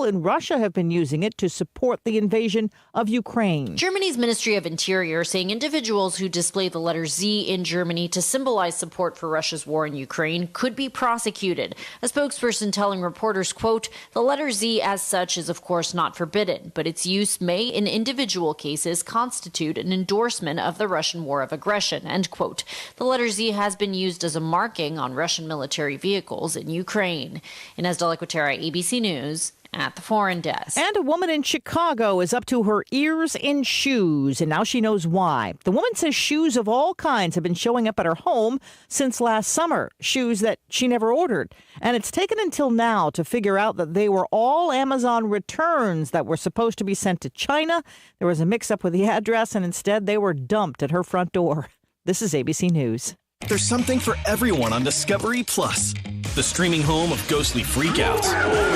people in Russia have been using it to support the invasion of Ukraine. Germany's Ministry of Interior saying individuals who display the letter Z in Germany to symbolize support for Russia's war in Ukraine could be prosecuted. A spokesperson telling reporters, quote, the letter Z as such is of course not forbidden, but its use may in individual cases constitute an endorsement of the Russian war of aggression, end quote. The letter Z has been used as a marking on Russian military vehicles in Ukraine. Inez Delaquatera, ABC News, at the Foreign Desk. And a woman in Chicago is up to her ears in shoes, and now she knows why. The woman says shoes of all kinds have been showing up at her home since last summer, shoes that she never ordered. And it's taken until now to figure out that they were all Amazon returns that were supposed to be sent to China. There was a mix-up with the address, and instead they were dumped at her front door. This is ABC News. There's something for everyone on Discovery Plus. The streaming home of ghostly freakouts,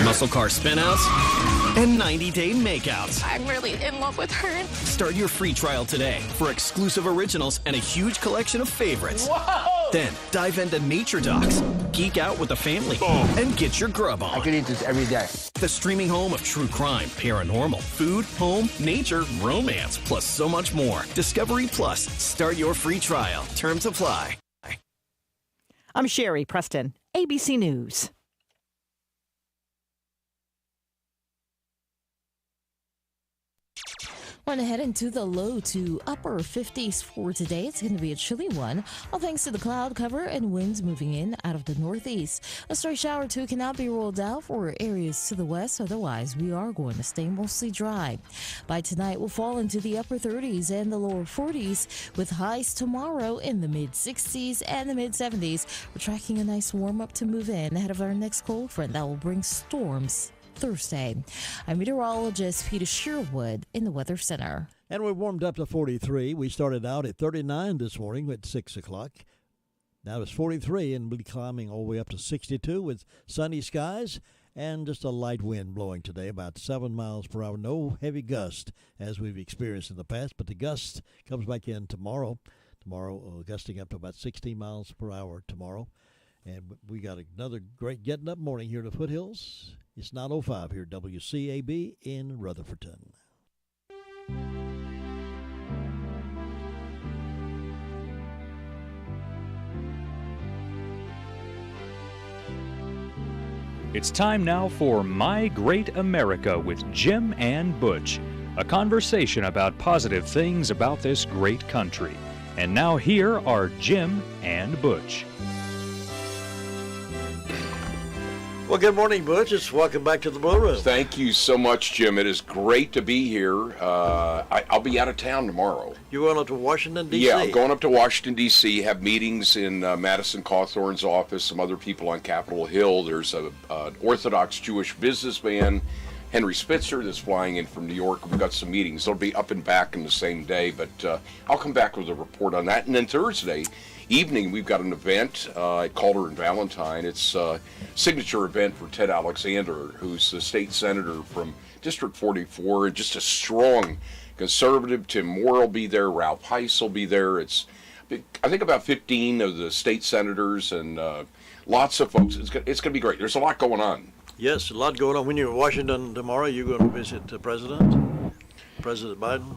muscle car spinouts, and 90-day makeouts. I'm really in love with her. Start your free trial today for exclusive originals and a huge collection of favorites. Whoa! Then dive into nature docs, geek out with the family, and get your grub on. I could eat this every day. The streaming home of true crime, paranormal, food, home, nature, romance, plus so much more. Discovery Plus. Start your free trial. Terms apply. I'm Sherry Preston, ABC News. Want to head into the low to upper 50s for today. It's going to be a chilly one, all thanks to the cloud cover and winds moving in out of the northeast. A stray shower or two cannot be ruled out for areas to the west. Otherwise, we are going to stay mostly dry. By tonight, we'll fall into the upper 30s and the lower 40s with highs tomorrow in the mid 60s and the mid 70s. We're tracking a nice warm up to move in ahead of our next cold front that will bring storms Thursday. I'm meteorologist Peter Sherwood in the Weather Center. And we warmed up to 43. We started out at 39 this morning at 6 o'clock. Now it's 43 and we'll be climbing all the way up to 62 with sunny skies and just a light wind blowing today, about 7 miles per hour. No heavy gust as we've experienced in the past, but the gust comes back in tomorrow. Tomorrow gusting up to about 16 miles per hour tomorrow. And we got another great getting up morning here in the foothills. It's 9:05 here at WCAB in Rutherfordton. It's time now for My Great America with Jim and Butch, a conversation about positive things about this great country. And now here are Jim and Butch. Well, good morning, Butch. Welcome back to the Blue Room. Thank you so much, Jim. It is great to be here. I'll be out of town tomorrow. You're going up to Washington, D.C.? Yeah, I'm going up to Washington, D.C., have meetings in Madison Cawthorn's office, some other people on Capitol Hill. There's an Orthodox Jewish businessman, Henry Spitzer, that's flying in from New York. We've got some meetings. They'll be up and back in the same day, but I'll come back with a report on that. And then Thursday evening, we've got an event at Calder and Valentine. It's a signature event for Ted Alexander, who's the state senator from District 44, and just a strong conservative. Tim Moore will be there. Ralph Heiss will be there. It's, I think, about 15 of the state senators and lots of folks. It's going to be great. There's a lot going on. Yes, a lot going on. When you're in Washington tomorrow, you're going to visit the President Biden.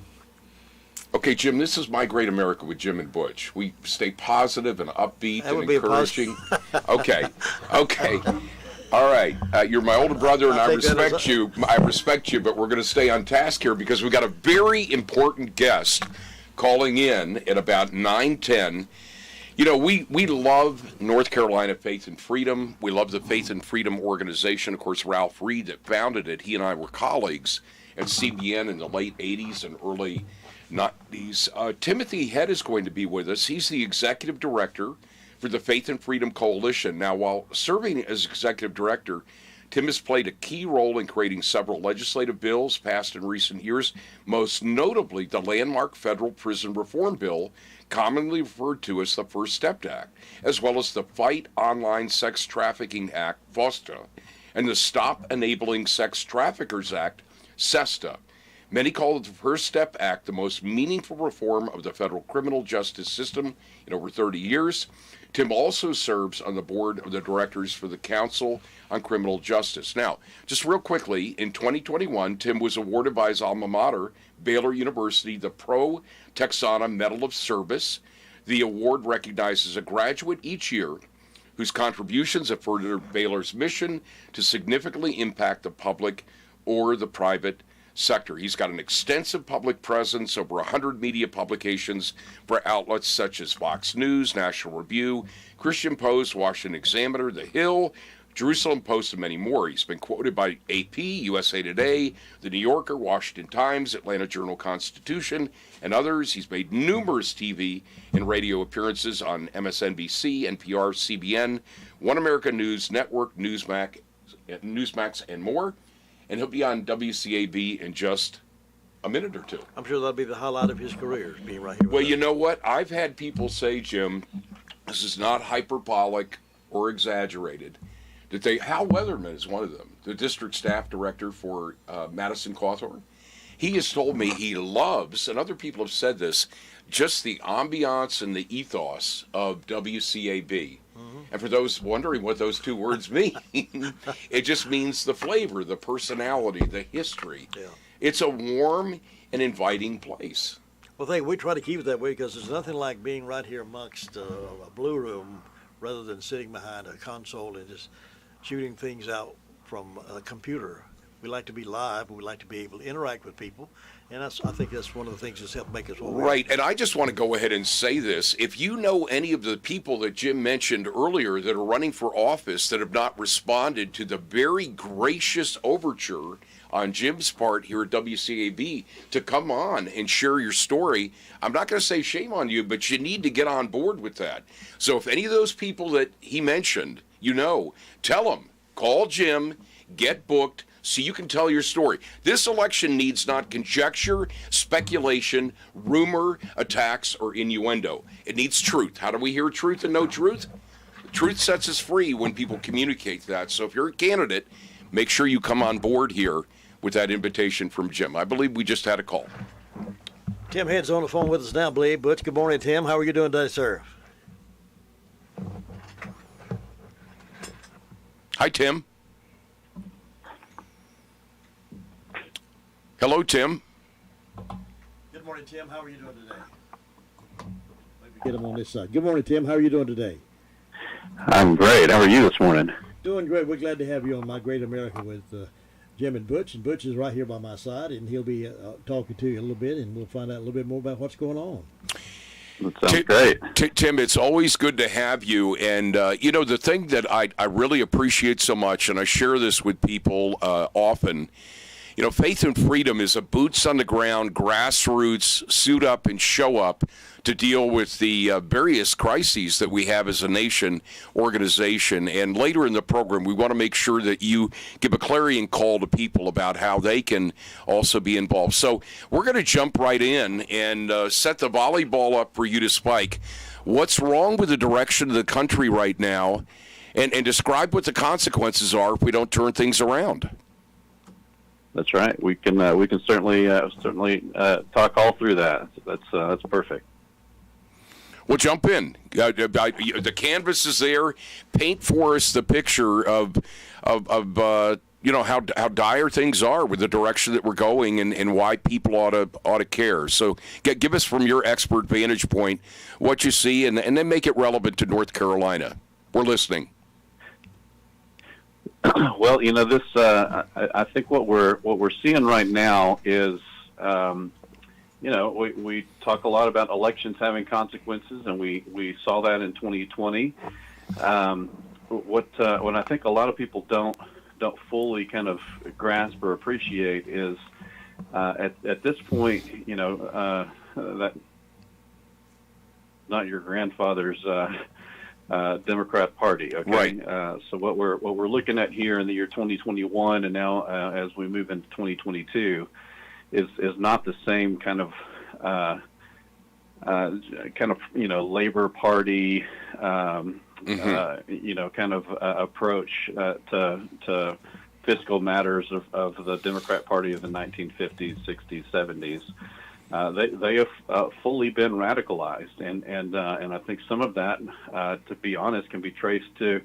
Okay, Jim, this is My Great America with Jim and Butch. We stay positive and upbeat and encouraging. Okay. All right. You're my older brother, and I respect you. I respect you, but we're going to stay on task here because we've got a very important guest calling in at about 9:10. You know, we love North Carolina Faith and Freedom. We love the Faith and Freedom organization. Of course, Ralph Reed that founded it, he and I were colleagues at CBN in the late 80s and early 90s. Timothy Head is going to be with us. He's the executive director for the Faith and Freedom Coalition. Now, while serving as executive director, Tim has played a key role in creating several legislative bills passed in recent years, most notably the landmark federal prison reform bill, commonly referred to as the First Step Act, as well as the Fight Online Sex Trafficking Act, FOSTA, and the Stop Enabling Sex Traffickers Act, SESTA. Many call the First Step Act the most meaningful reform of the federal criminal justice system in over 30 years. Tim also serves on the board of the directors for the Council on Criminal Justice. Now, just real quickly, in 2021, Tim was awarded by his alma mater, Baylor University, the Pro Texana Medal of Service. The award recognizes a graduate each year whose contributions have furthered Baylor's mission to significantly impact the public or the private sector. He's got an extensive public presence, over 100 media publications for outlets such as Fox News, National Review, Christian Post, Washington Examiner, The Hill, Jerusalem Post, and many more. He's been quoted by AP, USA Today, The New Yorker, Washington Times, Atlanta Journal-Constitution, and others. He's made numerous TV and radio appearances on MSNBC, NPR, CBN, One America News Network, Newsmax, and more. And he'll be on WCAB in just a minute or two. I'm sure that'll be the highlight of his career, being right here. Well, you know what? I've had people say, Jim, this is not hyperbolic or exaggerated. Hal Weatherman is one of them, the district staff director for Madison Cawthorn. He has told me he loves, and other people have said this, just the ambiance and the ethos of WCAB. And for those wondering what those two words mean, it just means the flavor, the personality, the history. Yeah. It's a warm and inviting place. Well, we try to keep it that way because there's nothing like being right here amongst a blue room rather than sitting behind a console and just shooting things out from a computer. We like to be live, and we like to be able to interact with people, and I think that's one of the things that's helped make us what we are. Right, and I just want to go ahead and say this. If you know any of the people that Jim mentioned earlier that are running for office that have not responded to the very gracious overture on Jim's part here at WCAB to come on and share your story, I'm not going to say shame on you, but you need to get on board with that. So if any of those people that he mentioned, tell them, call Jim, get booked, so you can tell your story. This election needs not conjecture, speculation, rumor, attacks, or innuendo. It needs truth. How do we hear truth and know truth? Truth sets us free when people communicate that. So if you're a candidate, make sure you come on board here with that invitation from Jim. I believe we just had a call. Tim Head's on the phone with us now, I believe. Butch, good morning, Tim. How are you doing today, sir? Hi, Tim. Hello, Tim. Good morning, Tim. How are you doing today? Maybe get him on this side. Good morning, Tim. How are you doing today? I'm great. How are you this morning? Doing great. We're glad to have you on My Great America with Jim and Butch. And Butch is right here by my side, and he'll be talking to you a little bit, and we'll find out a little bit more about what's going on. That sounds great. Tim, it's always good to have you. And, the thing that I really appreciate so much, and I share this with people often, Faith and Freedom is a boots-on-the-ground, grassroots, suit-up and show-up to deal with the various crises that we have as a nation organization. And later in the program, we want to make sure that you give a clarion call to people about how they can also be involved. So we're going to jump right in and set the volleyball up for you to spike. What's wrong with the direction of the country right now? And describe what the consequences are if we don't turn things around. That's right. We can certainly talk all through that. That's perfect. Well, jump in. The canvas is there. Paint for us the picture of how dire things are with the direction that we're going and why people ought to care. So give us from your expert vantage point what you see and then make it relevant to North Carolina. We're listening. Well, this. I think what we're seeing right now is, we talk a lot about elections having consequences, and we saw that in 2020. What I think a lot of people don't fully kind of grasp or appreciate is at this point, that not your grandfather's. Democrat Party. Okay. Right. So what we're looking at here in the year 2021, and now as we move into 2022, is not the same kind of Labor Party kind of approach to fiscal matters of the Democrat Party of the 1950s, 60s, 70s. They have fully been radicalized, and I think some of that, to be honest, can be traced to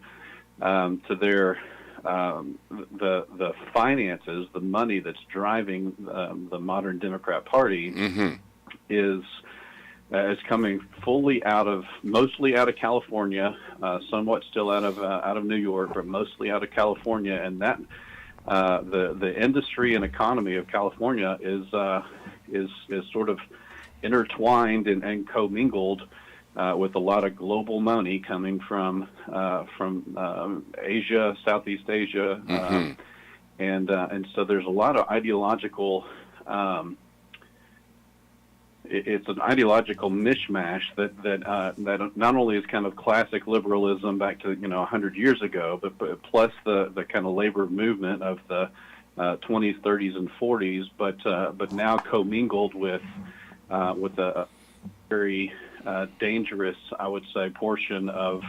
their the finances, the money that's driving the modern Democrat Party is coming mostly out of California, somewhat still out of New York, but mostly out of California, and that the industry and economy of California is sort of intertwined and commingled with a lot of global money coming from Asia, Southeast Asia, and so there's a lot of ideological. It's an ideological mishmash that not only is kind of classic liberalism back to 100 years ago, but plus the kind of labor movement of the 20s, 30s, and 40s, but now commingled with a very dangerous, I would say, portion of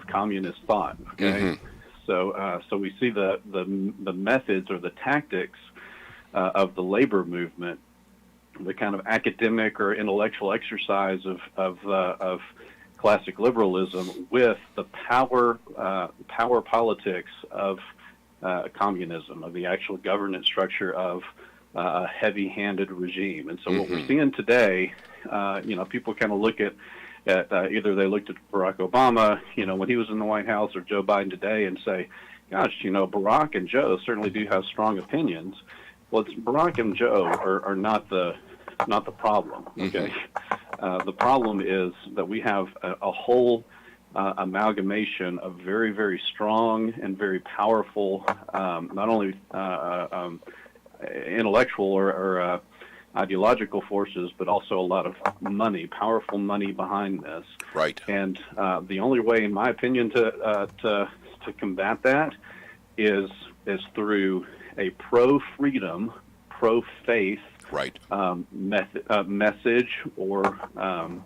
communist thought. Okay, so we see the methods or the tactics of the labor movement, the kind of academic or intellectual exercise of classic liberalism with the power politics of communism, of the actual governance structure of a heavy-handed regime. And so what we're seeing today, people kind of look at either they looked at Barack Obama, when he was in the White House, or Joe Biden today, and say, gosh, Barack and Joe certainly do have strong opinions. Well, Barack and Joe are not the problem. Okay, the problem is that we have a whole amalgamation of very, very strong and very powerful, not only intellectual or ideological forces, but also a lot of money, powerful money behind this. Right. And the only way, in my opinion, to combat that is through a pro-freedom, pro-faith message or kind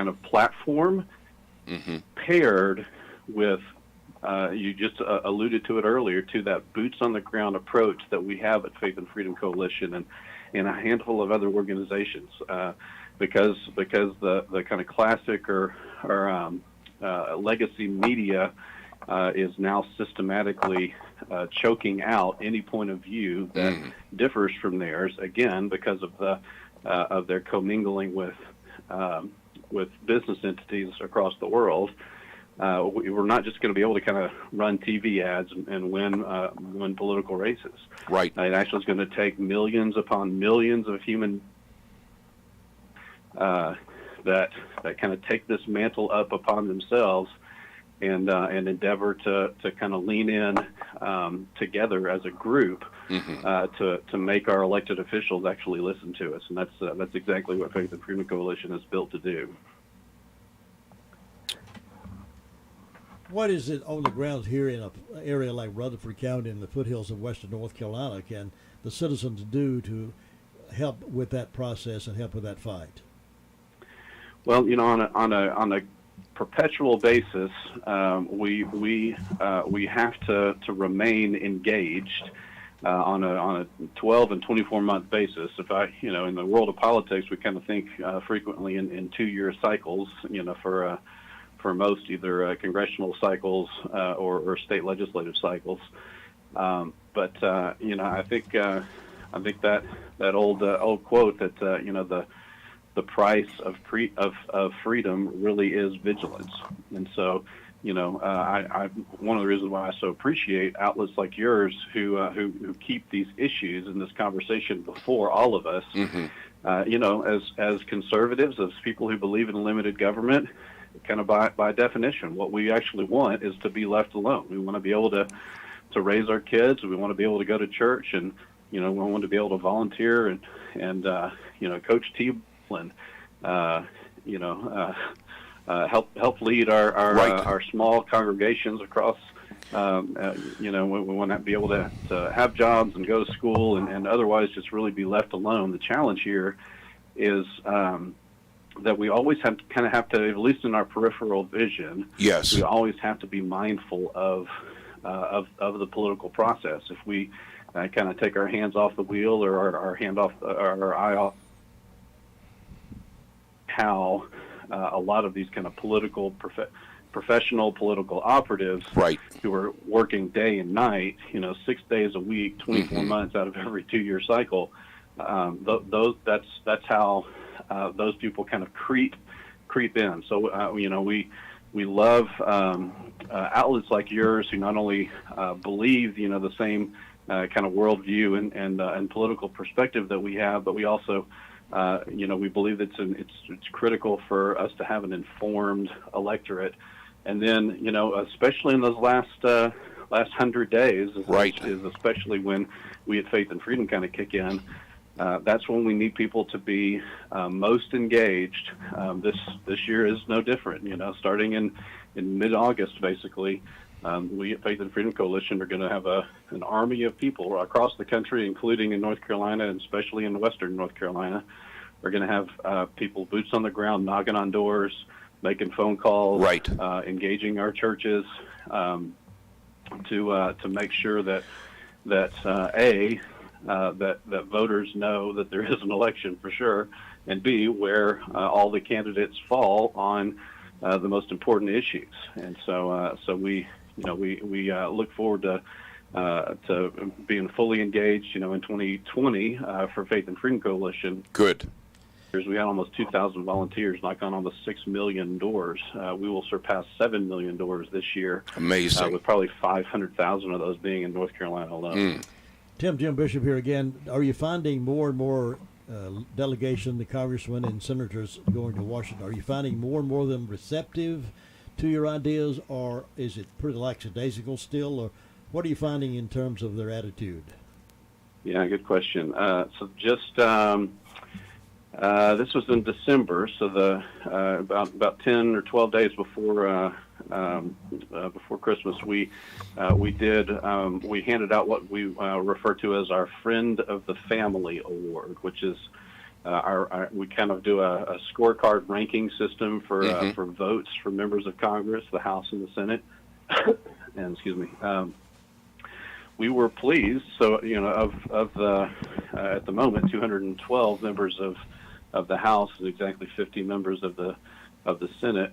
of platform, paired with you just alluded to it earlier, to that boots on the ground approach that we have at Faith and Freedom Coalition and a handful of other organizations, because the kind of classic or legacy media is now systematically choking out any point of view that differs from theirs, again because of their commingling with business entities across the world. We're not just going to be able to kind of run TV ads and win political races. Right. It actually is going to take millions upon millions of human that kind of take this mantle up upon themselves and endeavor to kind of lean in together as a group to make our elected officials actually listen to us, and that's exactly what Faith and Freedom Coalition is built to do. What is it on the ground here in an area like Rutherford County in the foothills of western North Carolina can the citizens do to help with that process and help with that fight? Well, on a perpetual basis, we have to remain engaged on a 12 and 24-month basis. If in the world of politics, we kind of think frequently in 2-year cycles, for most either congressional cycles or state legislative cycles. But I think that old quote that the price of freedom really is vigilance. And so I one of the reasons why I so appreciate outlets like yours who keep these issues in this conversation before all of us. As conservatives, as people who believe in limited government, kind of by definition, what we actually want is to be left alone. We want to be able to raise our kids. We want to be able to go to church, and we want to be able to volunteer and coach T-ball and help lead our small congregations across. We want to be able to have jobs and go to school and otherwise just really be left alone. The challenge here is that we always have to, at least in our peripheral vision, yes, we always have to be mindful of of the political process. If we kind of take our hands off the wheel or our eye off how a lot of these kind of professional political operatives who are working day and night, 6 days a week, 24 months out of every 2-year cycle. That's how those people kind of creep in. So we love outlets like yours who not only believe the same kind of worldview and political perspective that we have, but we also we believe it's critical for us to have an informed electorate. And then, especially in those last 100 days, is especially when we at Faith and Freedom kind of kick in. That's when we need people to be most engaged. This year is no different. Starting in mid-August, basically, we at Faith and Freedom Coalition are going to have an army of people across the country, including in North Carolina and especially in western North Carolina. We're going to have people boots on the ground, knocking on doors, making phone calls, engaging our churches to make sure that voters know that there is an election for sure, and B, where all the candidates fall on the most important issues. And so we look forward to being fully engaged, in 2020 for Faith and Freedom Coalition. Good. We had almost 2,000 volunteers knock on almost 6 million doors. We will surpass 7 million doors this year. Amazing. With probably 500,000 of those being in North Carolina alone. Jim Bishop here again. Are you finding more and more delegation, the congressmen and senators going to Washington? Are you finding more and more of them receptive to your ideas, or is it pretty lackadaisical still? Or what are you finding in terms of their attitude? Yeah, good question. So just this was in December, so about 10 or 12 days before Christmas, we handed out what we refer to as our Friend of the Family Award, which is we kind of do a scorecard ranking system for votes for members of Congress, the House and the Senate. And excuse me. We were pleased. So of the at the moment 212 members of the House and exactly 50 members of the Senate.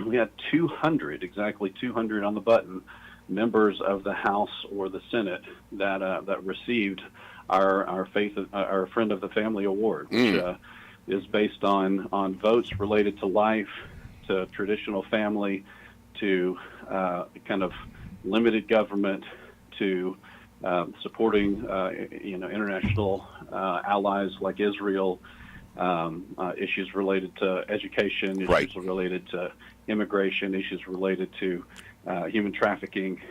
We had 200, exactly 200 on the button, members of the House or the Senate that received our Friend of the Family Award, which is based on votes related to life, to traditional family, to kind of limited government, to supporting international allies like Israel. Issues related to education, issues related to immigration, issues related to human trafficking.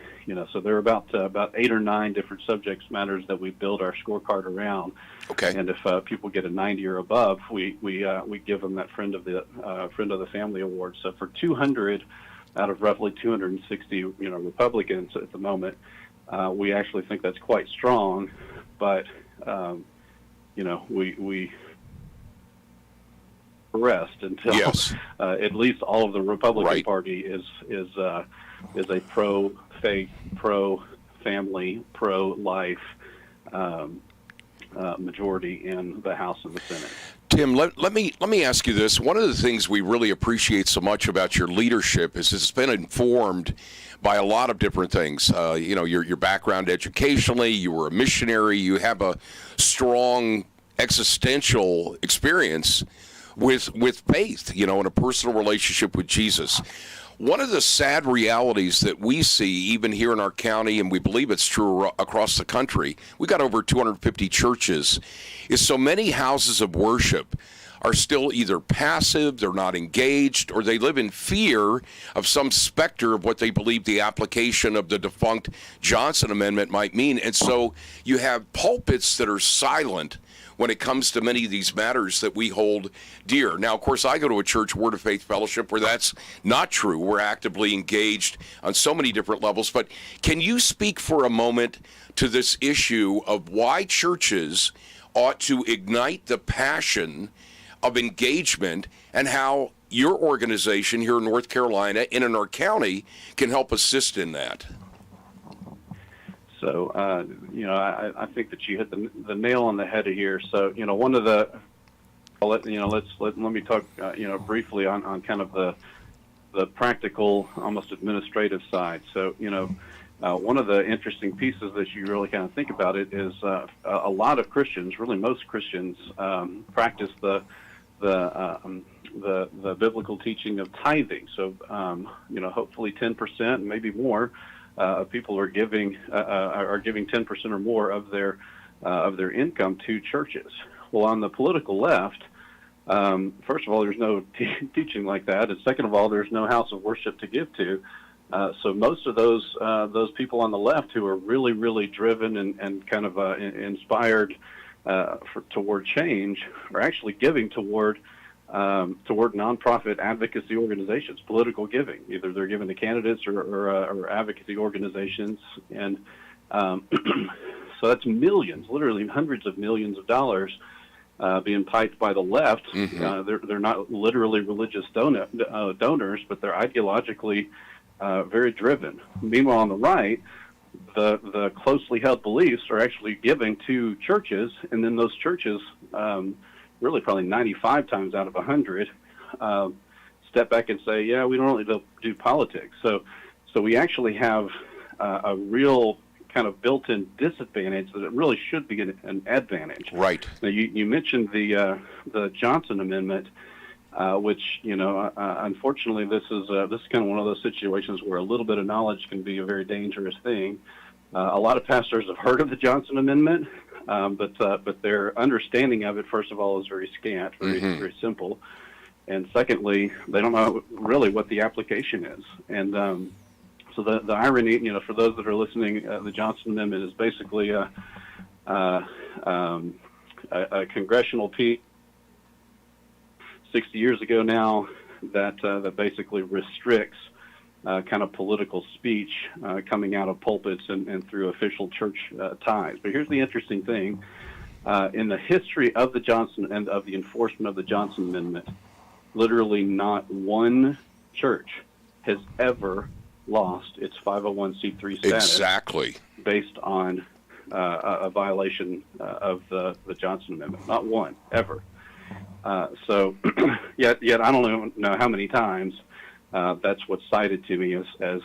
So there are about 8 or 9 different subject matters that we build our scorecard around. Okay. And if people get a 90 or above, we give them that Friend of the Family Award. So for 200 out of roughly 260 Republicans at the moment, we actually think that's quite strong. But we rest until at least all of the Republican Party is a pro-faith, pro-family, pro-life majority in the House and the Senate. Tim, let me ask you this. One of the things we really appreciate so much about your leadership is it's been informed by a lot of different things. Your background educationally, you were a missionary, you have a strong existential experience with faith, and a personal relationship with Jesus. One of the sad realities that we see, even here in our county, and we believe it's true across the country, we got over 250 churches, is so many houses of worship are still either passive, they're not engaged, or they live in fear of some specter of what they believe the application of the defunct Johnson Amendment might mean. And so you have pulpits that are silent when it comes to many of these matters that we hold dear. Now, of course, I go to a church, Word of Faith Fellowship, where that's not true. We're actively engaged on so many different levels. But can you speak for a moment to this issue of why churches ought to ignite the passion of engagement and how your organization here in North Carolina and in our county can help assist in that? So, I think that you hit the nail on the head here. So, one of the, let me talk, briefly on kind of the practical, almost administrative side. So, one of the interesting pieces that you really kind of think about it is a lot of Christians, really most Christians, practice the biblical teaching of tithing. So, hopefully 10%, maybe more, people are giving 10% or more of their income to churches. Well, on the political left, first of all, there's no teaching like that, and second of all, there's no house of worship to give to. So most of those people on the left who are really, really driven and kind of inspired toward change are actually giving toward nonprofit advocacy organizations, political giving. Either they're giving to candidates or advocacy organizations, and so that's millions, literally hundreds of millions of dollars being piped by the left. Mm-hmm. They're not literally religious donors, but they're ideologically very driven. Meanwhile, on the right, the closely held beliefs are actually giving to churches, and then those churches, really probably 95 times out of 100, step back and say, yeah, we don't really do politics. So we actually have a real kind of built-in disadvantage that it really should be an advantage. Right. Now, you mentioned the Johnson Amendment, which, unfortunately, this is kind of one of those situations where a little bit of knowledge can be a very dangerous thing. A lot of pastors have heard of the Johnson Amendment, but their understanding of it, first of all, is very scant, very simple, and secondly, they don't know really what the application is. And so the irony, for those that are listening, the Johnson Amendment is basically a congressional piece 60 years ago now that basically restricts kind of political speech coming out of pulpits and through official church ties. But here's the interesting thing. In the history of the Johnson and of the enforcement of the Johnson Amendment, literally not one church has ever lost its 501c3 status. Exactly. Based on a violation of the Johnson Amendment. Not one, ever. So yet I don't know how many times that's what's cited to me as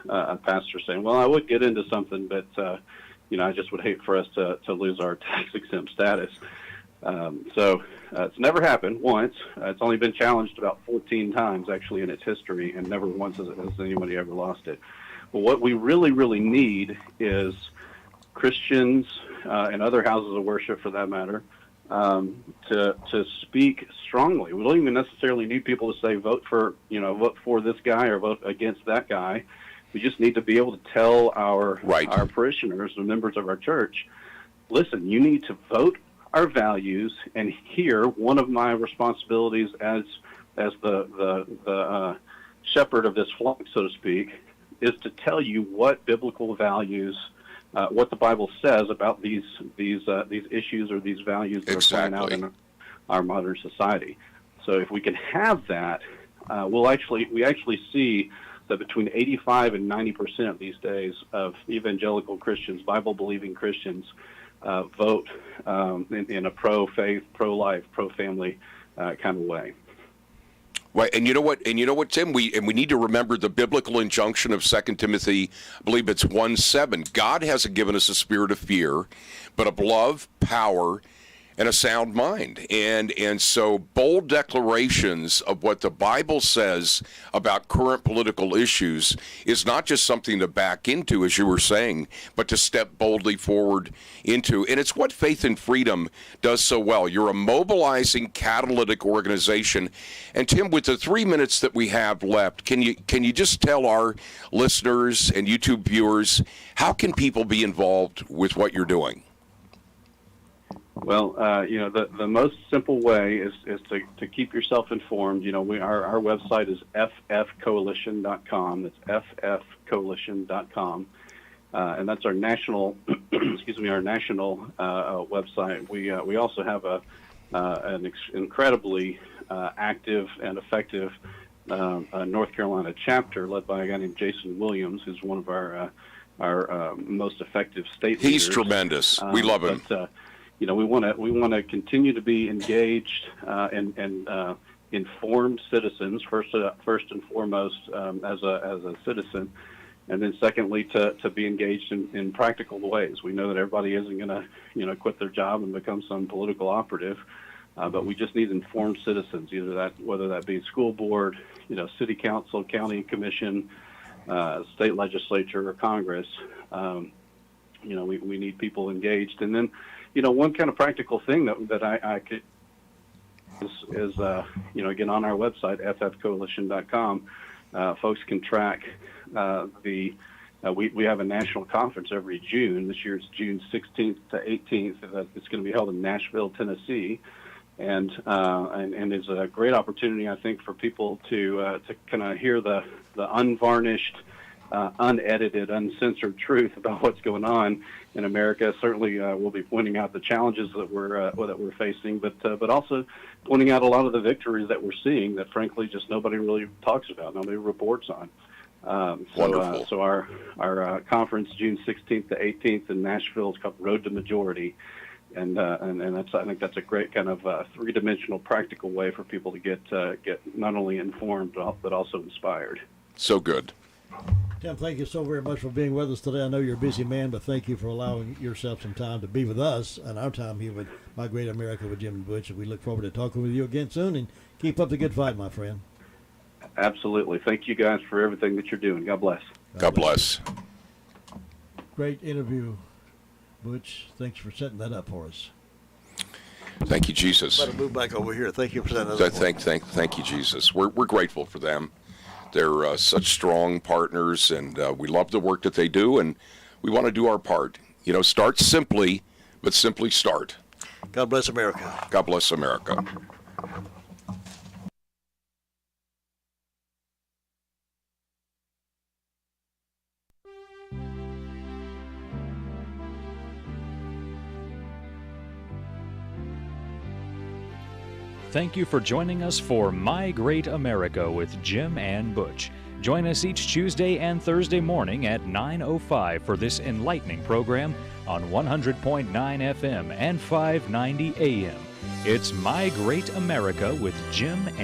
a pastor saying, well, I would get into something, but I just would hate for us to lose our tax exempt status. So it's never happened once. It's only been challenged about 14 times actually in its history, and never once has anybody ever lost it. But what we really, really need is Christians and other houses of worship, for that matter, to speak strongly. We don't even necessarily need people to say vote for this guy or vote against that guy. We just need to be able to tell our parishioners, the members of our church, listen, you need to vote our values, and here one of my responsibilities as the shepherd of this flock, so to speak, is to tell you what biblical values, what the Bible says about these issues or these values that are playing out in our modern society. So if we can have that, we actually see that between 85 and 90% these days of evangelical Christians, Bible-believing Christians, vote in a pro-faith, pro-life, pro-family kind of way. Right, and you know what, Tim? We need to remember the biblical injunction of 2 Timothy, I believe it's 1:7. God hasn't given us a spirit of fear, but of love, power, and a sound mind. And so bold declarations of what the Bible says about current political issues is not just something to back into, as you were saying, but to step boldly forward into. And it's what Faith and Freedom does so well. You're a mobilizing, catalytic organization. And Tim, with the 3 minutes that we have left, can you just tell our listeners and YouTube viewers, how can people be involved with what you're doing? Well, the most simple way is to keep yourself informed. Our website is ffcoalition.com. That's ffcoalition.com, and that's our national, our national website. We also have an incredibly active and effective North Carolina chapter led by a guy named Jason Williams, who's one of our most effective state He's leaders. tremendous. We love him. But, we want to continue to be engaged and informed citizens first and foremost as a citizen, and then secondly to be engaged in practical ways. We know that everybody isn't going to quit their job and become some political operative, but we just need informed citizens, whether that be school board, city council, county commission, state legislature, or Congress. We need people engaged. And then, one kind of practical thing that I could is again, on our website, ffcoalition.com, folks can track we have a national conference every June. This year it's June 16th to 18th. It's going to be held in Nashville, Tennessee. And it's a great opportunity, I think, for people to kind of hear the unvarnished, unedited, uncensored truth about what's going on in America. Certainly, we'll be pointing out the challenges that we're facing, but also pointing out a lot of the victories that we're seeing that, frankly, just nobody really talks about, nobody reports on. Wonderful. So our conference, June 16th to 18th in Nashville, is called Road to Majority. And I think that's a great kind of three-dimensional, practical way for people to get not only informed but also inspired. So good. Tim, thank you so very much for being with us today. I know you're a busy man, but thank you for allowing yourself some time to be with us and our time here with My Great America with Jim and Butch. And we look forward to talking with you again soon. And keep up the good fight, my friend. Absolutely. Thank you guys for everything that you're doing. God bless. God bless. Great interview, Butch. Thanks for setting that up for us. Thank you, Jesus. Let him move back over here. Thank you for setting that up. Thank you, Jesus. We're grateful for them. They're such strong partners, and we love the work that they do, and we want to do our part. Start simply, but simply start. God bless America. God bless America. Thank you for joining us for My Great America with Jim and Butch. Join us each Tuesday and Thursday morning at 9:05 for this enlightening program on 100.9 FM and 590 AM. It's My Great America with Jim and